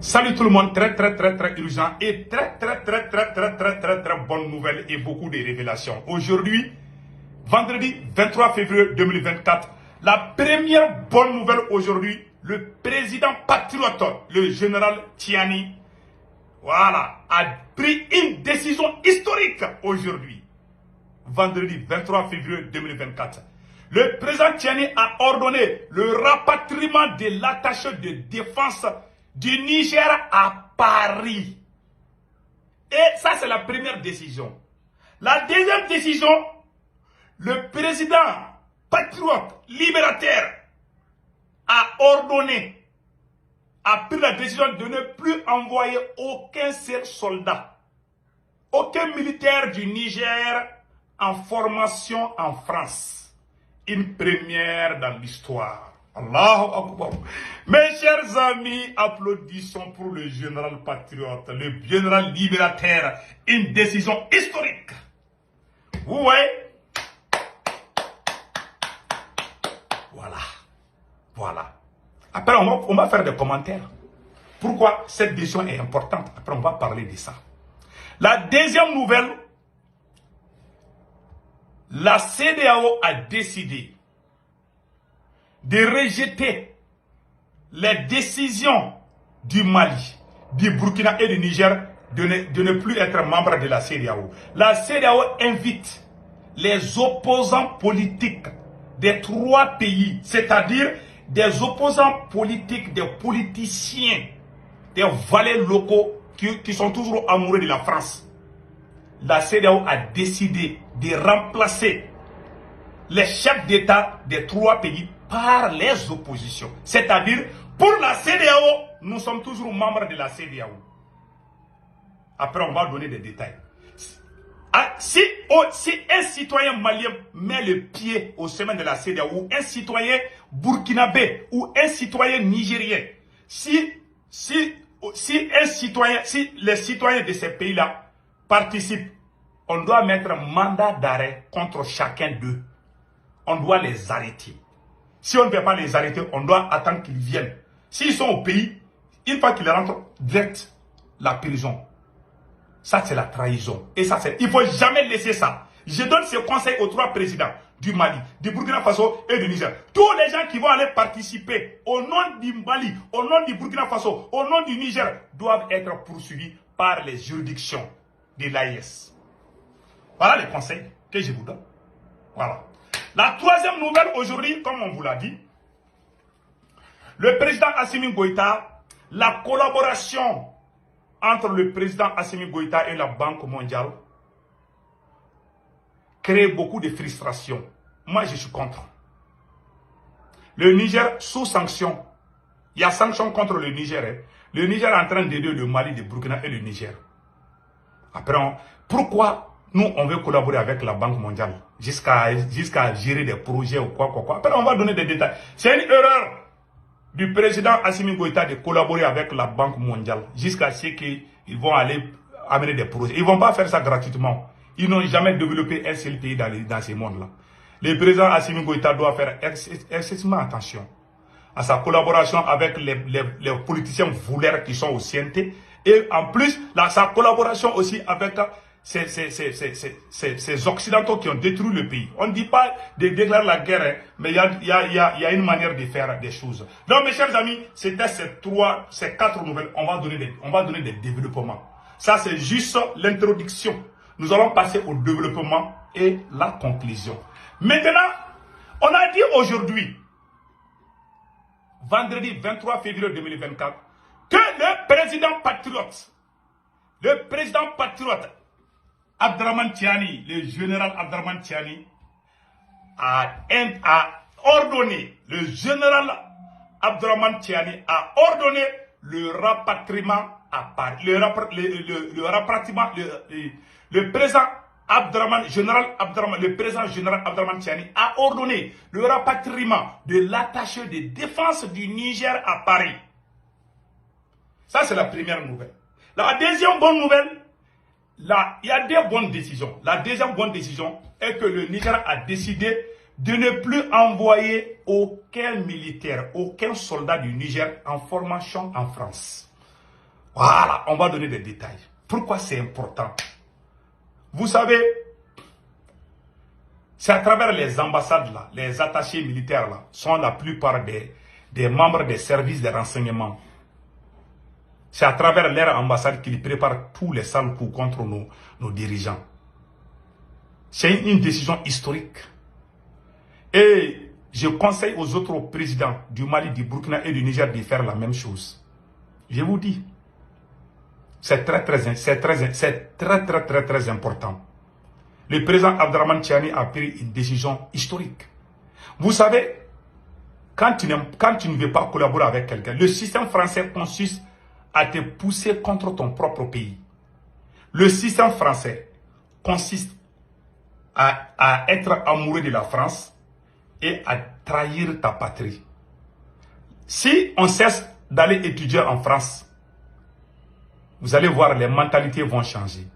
Salut tout le monde, très urgent et très bonne nouvelle et beaucoup de révélations. Aujourd'hui, vendredi 23 février 2024, la première bonne nouvelle aujourd'hui, le président patriote, le général Tiani, voilà, a pris une décision historique aujourd'hui, vendredi 23 février 2024. Le président Tiani a ordonné le rapatriement de l'attaché de défense du Niger à Paris. Et ça, c'est la première décision. La deuxième décision, le président patriote libérateur a ordonné, a pris la décision de ne plus envoyer aucun seul soldat, aucun militaire du Niger en formation en France. Une première dans l'histoire. Allahu Akbar. Mes chers amis, applaudissons pour le général patriote, le général libérateur. Une décision historique. Vous voyez? Voilà. Après, on va faire des commentaires. Pourquoi cette décision est importante? Après, on va parler de ça. La deuxième nouvelle, la CEDEAO a décidé de rejeter les décisions du Mali, du Burkina et du Niger de ne plus être membre de la CEDEAO. La CEDEAO invite les opposants politiques des trois pays, c'est-à-dire des opposants politiques, des politiciens, des valets locaux qui sont toujours amoureux de la France. La CEDEAO a décidé de remplacer les chefs d'État des trois pays par les oppositions. C'est-à-dire, pour la CEDEAO, nous sommes toujours membres de la CEDEAO. Après, on va donner des détails. Si un citoyen malien met le pied au sommet de la CEDEAO, ou un citoyen burkinabé, ou un citoyen nigérien, si les citoyens de ces pays-là participent, on doit mettre un mandat d'arrêt contre chacun d'eux. On doit les arrêter. Si on ne peut pas les arrêter, on doit attendre qu'ils viennent. S'ils sont au pays, une fois qu'ils rentrent, direct la prison. Ça, c'est la trahison. Et ça, il ne faut jamais laisser ça. Je donne ce conseil aux trois présidents du Mali, du Burkina Faso et du Niger. Tous les gens qui vont aller participer au nom du Mali, au nom du Burkina Faso, au nom du Niger, doivent être poursuivis par les juridictions de l'AIS. Voilà les conseils que je vous donne. Voilà. La troisième nouvelle aujourd'hui, comme on vous l'a dit, le président Assimi Goïta, la collaboration entre le président Assimi Goïta et la Banque mondiale crée beaucoup de frustration. Moi, je suis contre. Le Niger sous sanction. Il y a sanction contre le Niger. Hein. Le Niger est en train d'aider le Mali, le Burkina et le Niger. Après, pourquoi nous, on veut collaborer avec la Banque mondiale jusqu'à gérer des projets ou quoi. Après, on va donner des détails. C'est une erreur du président Assimi Goïta de collaborer avec la Banque mondiale jusqu'à ce qu'ils vont aller amener des projets. Ils ne vont pas faire ça gratuitement. Ils n'ont jamais développé un seul pays dans ce monde-là. Le président Assimi Goïta doit faire excessivement attention à sa collaboration avec les politiciens vouleurs qui sont au CNT. Et en plus, sa collaboration aussi avec ces Occidentaux qui ont détruit le pays. On ne dit pas de déclarer la guerre, hein, mais il y a une manière de faire des choses. Donc, mes chers amis, c'était ces quatre nouvelles. On va donner des développements. Ça, c'est juste l'introduction. Nous allons passer au développement et la conclusion. Maintenant, on a dit aujourd'hui, vendredi 23 février 2024, que le président patriote, Abdraman Tiani, le général Abdraman Tiani, a ordonné, le rapatriement à Paris. Le président général Abdraman Tiani a ordonné le rapatriement de l'attaché de défense du Niger à Paris. Ça, c'est la première nouvelle. La deuxième bonne nouvelle, il y a deux bonnes décisions. La deuxième bonne décision est que le Niger a décidé de ne plus envoyer aucun militaire, aucun soldat du Niger en formation en France. Voilà, on va donner des détails. Pourquoi c'est important? Vous savez, c'est à travers les ambassades là, les attachés militaires là, sont la plupart des membres des services de renseignement. C'est à travers leur ambassade qu'ils préparent tous les sales coups contre nos dirigeants. C'est une décision historique. Et je conseille aux autres présidents du Mali, du Burkina et du Niger de faire la même chose. Je vous dis, c'est très important. Le président Abdraman Tiani a pris une décision historique. Vous savez, quand tu ne veux pas collaborer avec quelqu'un, le système français consiste à te pousser contre ton propre pays. Le système français consiste à être amoureux de la France et à trahir ta patrie. Si on cesse d'aller étudier en France, vous allez voir, les mentalités vont changer.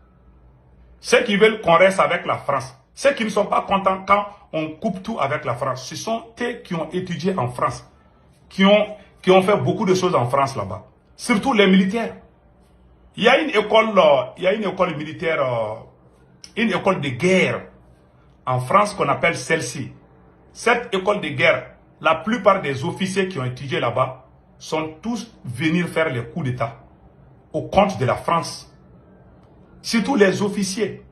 Ceux qui veulent qu'on reste avec la France, ceux qui ne sont pas contents quand on coupe tout avec la France, ce sont eux qui ont étudié en France, qui ont fait beaucoup de choses en France là-bas. Surtout les militaires. Il y a une école militaire, une école de guerre en France qu'on appelle celle-ci. Cette école de guerre, la plupart des officiers qui ont étudié là-bas sont tous venus faire les coups d'État au compte de la France. Surtout les officiers.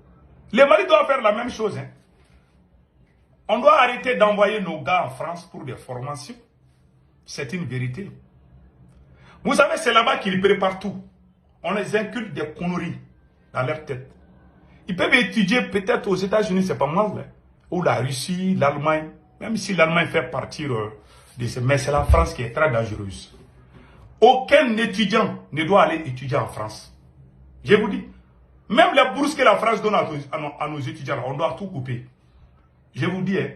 Les Mali doivent faire la même chose. Hein. On doit arrêter d'envoyer nos gars en France pour des formations. C'est une vérité. Vous savez, c'est là-bas qu'ils préparent tout. On les inculque des conneries dans leur tête. Ils peuvent étudier peut-être aux États-Unis, c'est pas mal. Hein. Ou la Russie, l'Allemagne. Même si l'Allemagne fait partie de ce... Mais c'est la France qui est très dangereuse. Aucun étudiant ne doit aller étudier en France. Je vous dis. Même les bourses que la France donne à nos étudiants, on doit tout couper. Je vous dis, hein,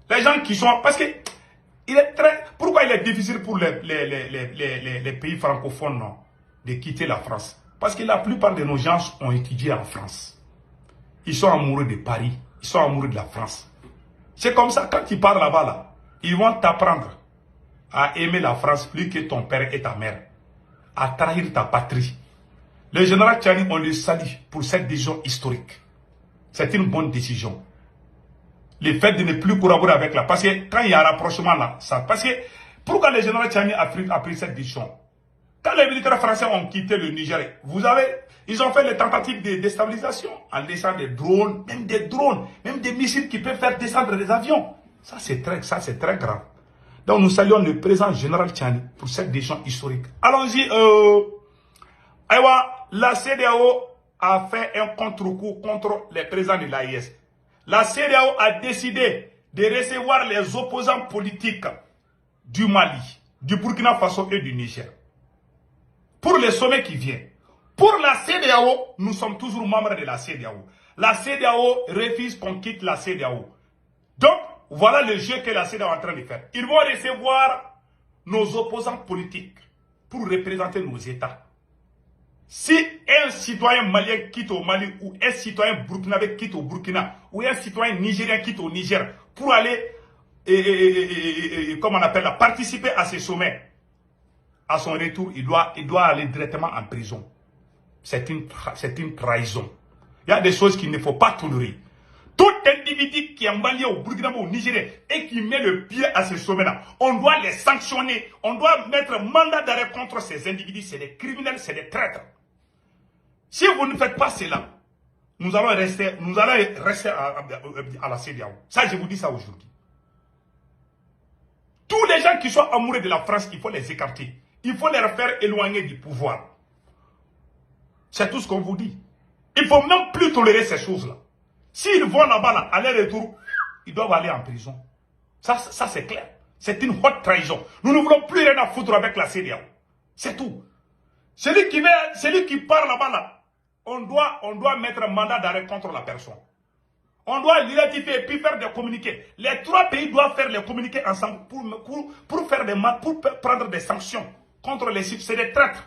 les gens qui sont... Parce que pourquoi il est difficile pour les pays francophones non, de quitter la France? Parce que la plupart de nos gens ont étudié en France. Ils sont amoureux de Paris. Ils sont amoureux de la France. C'est comme ça, quand tu pars là-bas, là, ils vont t'apprendre à aimer la France plus que ton père et ta mère. À trahir ta patrie. Le général Tiani, on le salue pour cette décision historique. C'est une bonne décision. Le fait de ne plus collaborer avec la... Parce que quand il y a un rapprochement là, parce que pourquoi le général Tiani a pris cette décision? Quand les militaires français ont quitté le Niger, ils ont fait les tentatives de déstabilisation en laissant des drones, même des missiles qui peuvent faire descendre des avions. Ça c'est très grave. Donc nous saluons le président général Tiani pour cette décision historique. Allons-y. La CEDEAO a fait un contre-coup contre les présidents de l'AIS. La CEDEAO a décidé de recevoir les opposants politiques du Mali, du Burkina Faso et du Niger. Pour le sommet qui vient. Pour la CEDEAO, nous sommes toujours membres de la CEDEAO. La CEDEAO refuse qu'on quitte la CEDEAO. Donc, voilà le jeu que la CEDEAO est en train de faire. Ils vont recevoir nos opposants politiques pour représenter nos États. Si un citoyen malien quitte au Mali, ou un citoyen burkinabé quitte au Burkina, ou un citoyen nigérien quitte au Niger, pour aller, comment on appelle, participer à ce sommet, à son retour, il doit aller directement en prison. C'est une trahison. Il y a des choses qu'il ne faut pas tolérer. Tout individu qui est malien au Burkina ou au Nigerien et qui met le pied à ce sommet-là, on doit les sanctionner. On doit mettre un mandat d'arrêt contre ces individus. C'est des criminels, c'est des traîtres. Si vous ne faites pas cela, nous allons rester à la CEDEAO. Ça, je vous dis ça aujourd'hui. Tous les gens qui sont amoureux de la France, il faut les écarter. Il faut les faire éloigner du pouvoir. C'est tout ce qu'on vous dit. Il ne faut même plus tolérer ces choses-là. S'ils vont là-bas, là, aller-retour, ils doivent aller en prison. Ça c'est clair. C'est une haute trahison. Nous ne voulons plus rien à foutre avec la CEDEAO. C'est tout. Celui qui part là-bas, là, on doit mettre un mandat d'arrêt contre la personne. On doit l'identifier et puis faire des communiqués. Les trois pays doivent faire les communiqués ensemble pour prendre des sanctions contre les sites. C'est des traîtres.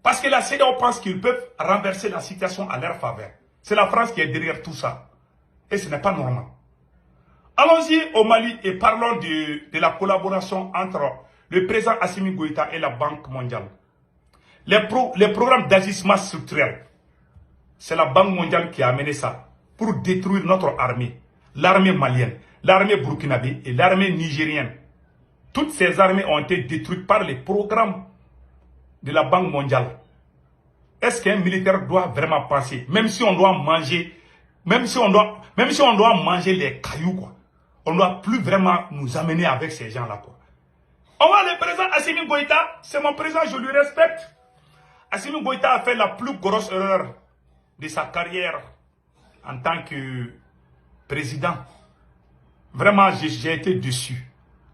Parce que la CEDEAO pense qu'ils peuvent renverser la situation à leur faveur. C'est la France qui est derrière tout ça. Et ce n'est pas normal. Allons-y au Mali et parlons de la collaboration entre le président Assimi Goïta et la Banque mondiale. les programmes d'agissement structurel. C'est la Banque mondiale qui a amené ça pour détruire notre armée. L'armée malienne, l'armée burkinabé et l'armée nigérienne. Toutes ces armées ont été détruites par les programmes de la Banque mondiale. Est-ce qu'un militaire doit vraiment penser, même si on doit manger, même si on doit manger les cailloux, quoi, on ne doit plus vraiment nous amener avec ces gens-là, quoi. On voit le président Assimi Goïta, c'est mon président, je lui respecte. Assimi Goïta a fait la plus grosse erreur de sa carrière en tant que président. Vraiment, j'ai été déçu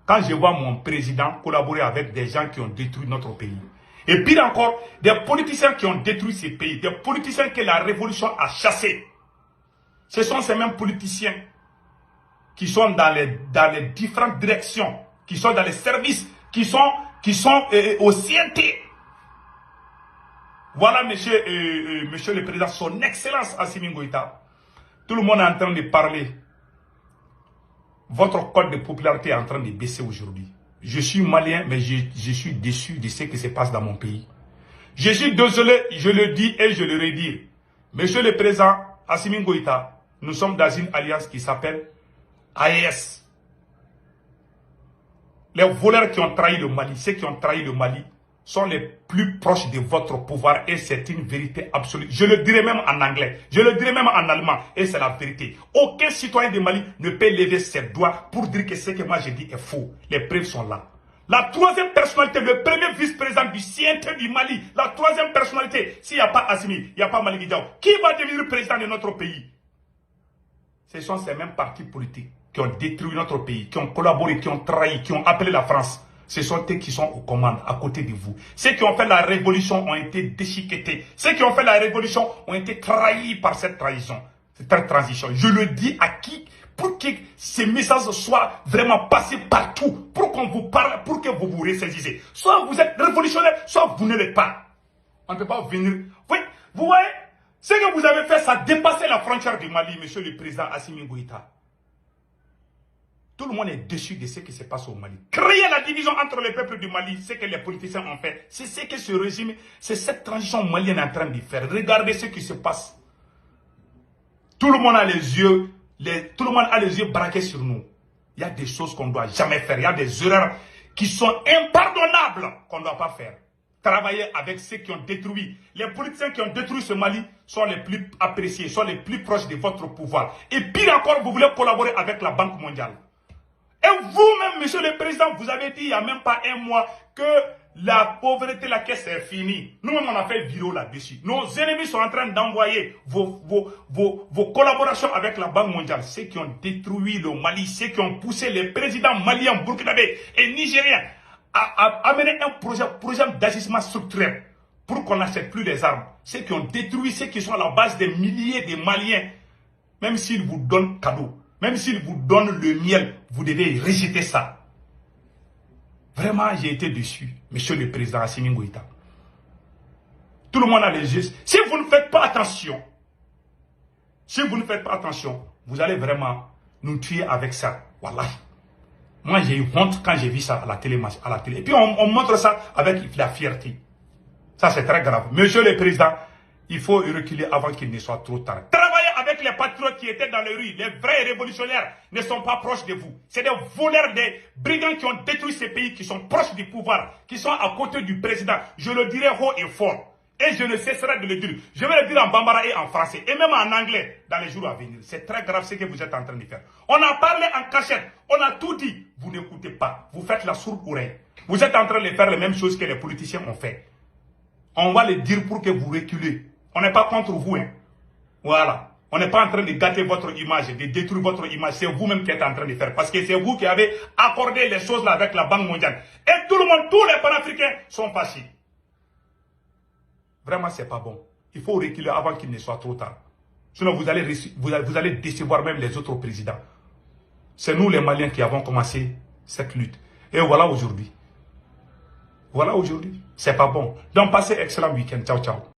quand je vois mon président collaborer avec des gens qui ont détruit notre pays. Et pire encore, des politiciens qui ont détruit ces pays, des politiciens que la révolution a chassés. Ce sont ces mêmes politiciens qui sont dans les différentes directions, qui sont dans les services, qui sont au CNT. Voilà, monsieur le président, son excellence Assimi Goïta. Tout le monde est en train de parler. Votre code de popularité est en train de baisser aujourd'hui. Je suis malien, mais je suis déçu de ce qui se passe dans mon pays. Je suis désolé, je le dis et je le redis. Monsieur le président Assimi Goïta, nous sommes dans une alliance qui s'appelle AES. Les voleurs qui ont trahi le Mali, ceux qui ont trahi le Mali, sont les plus proches de votre pouvoir et c'est une vérité absolue. Je le dirai même en anglais, je le dirai même en allemand et c'est la vérité. Aucun citoyen de Mali ne peut lever ses doigts pour dire que ce que moi je dis est faux. Les preuves sont là. La troisième personnalité, le premier vice-président du CNT du Mali, la troisième personnalité, s'il n'y a pas Assimi, il n'y a pas Mali Diaw, qui va devenir président de notre pays? Ce sont ces mêmes partis politiques qui ont détruit notre pays, qui ont collaboré, qui ont trahi, qui ont appelé la France. Ce sont eux qui sont aux commandes, à côté de vous. Ceux qui ont fait la révolution ont été déchiquetés. Ceux qui ont fait la révolution ont été trahis par cette trahison, cette transition. Je le dis à qui? Pour que ces messages soient vraiment passés partout, pour qu'on vous parle, pour que vous vous ressaisissez. Soit vous êtes révolutionnaire, soit vous ne l'êtes pas. On ne peut pas venir. Oui, vous voyez, ce que vous avez fait, ça dépassait la frontière du Mali, monsieur le président Assimi Goïta. Tout le monde est déçu de ce qui se passe au Mali. Créer la division entre les peuples du Mali, ce que les politiciens ont fait, c'est ce que ce régime, c'est cette transition malienne est en train de faire. Regardez ce qui se passe. Tout le monde a les yeux, tout le monde a les yeux braqués sur nous. Il y a des choses qu'on ne doit jamais faire. Il y a des erreurs qui sont impardonnables qu'on ne doit pas faire. Travailler avec ceux qui ont détruit. Les politiciens qui ont détruit ce Mali sont les plus appréciés, sont les plus proches de votre pouvoir. Et pire encore, vous voulez collaborer avec la Banque mondiale. Et vous-même, monsieur le président, vous avez dit il n'y a même pas un mois que la pauvreté, la caisse est finie. Nous-mêmes, on a fait vidéo là-dessus. Nos ennemis sont en train d'envoyer vos collaborations avec la Banque mondiale. Ceux qui ont détruit le Mali, ceux qui ont poussé les présidents maliens, burkinabés et nigériens à amener un projet d'agissement structurel pour qu'on n'achète plus les armes. Ceux qui ont détruit, ceux qui sont à la base des milliers de Maliens, même s'ils vous donnent cadeau. Même s'il vous donne le miel, vous devez rejeter ça. Vraiment, j'ai été déçu, monsieur le président Assimi Goïta. Tout le monde a les yeux. Si vous ne faites pas attention, vous allez vraiment nous tuer avec ça. Voilà. Moi, j'ai eu honte quand j'ai vu ça à la télé. Et puis, on montre ça avec la fierté. Ça, c'est très grave. Monsieur le président, il faut reculer avant qu'il ne soit trop tard. Avec les patriotes qui étaient dans les rues, les vrais révolutionnaires ne sont pas proches de vous. C'est des voleurs, des brigands qui ont détruit ces pays, qui sont proches du pouvoir, qui sont à côté du président. Je le dirai haut et fort. Et je ne cesserai de le dire. Je vais le dire en bambara et en français, et même en anglais, dans les jours à venir. C'est très grave ce que vous êtes en train de faire. On a parlé en cachette, on a tout dit. Vous n'écoutez pas, vous faites la sourde oreille. Vous êtes en train de faire les mêmes choses que les politiciens ont fait. On va le dire pour que vous reculez. On n'est pas contre vous, hein. Voilà. On n'est pas en train de gâter votre image, de détruire votre image. C'est vous-même qui êtes en train de faire. Parce que c'est vous qui avez accordé les choses là avec la Banque mondiale. Et tout le monde, tous les panafricains sont fâchés. Vraiment, c'est pas bon. Il faut reculer avant qu'il ne soit trop tard. Sinon, vous allez décevoir même les autres présidents. C'est nous les Maliens qui avons commencé cette lutte. Et voilà aujourd'hui. Voilà aujourd'hui. C'est pas bon. Donc, passez excellent week-end. Ciao, ciao.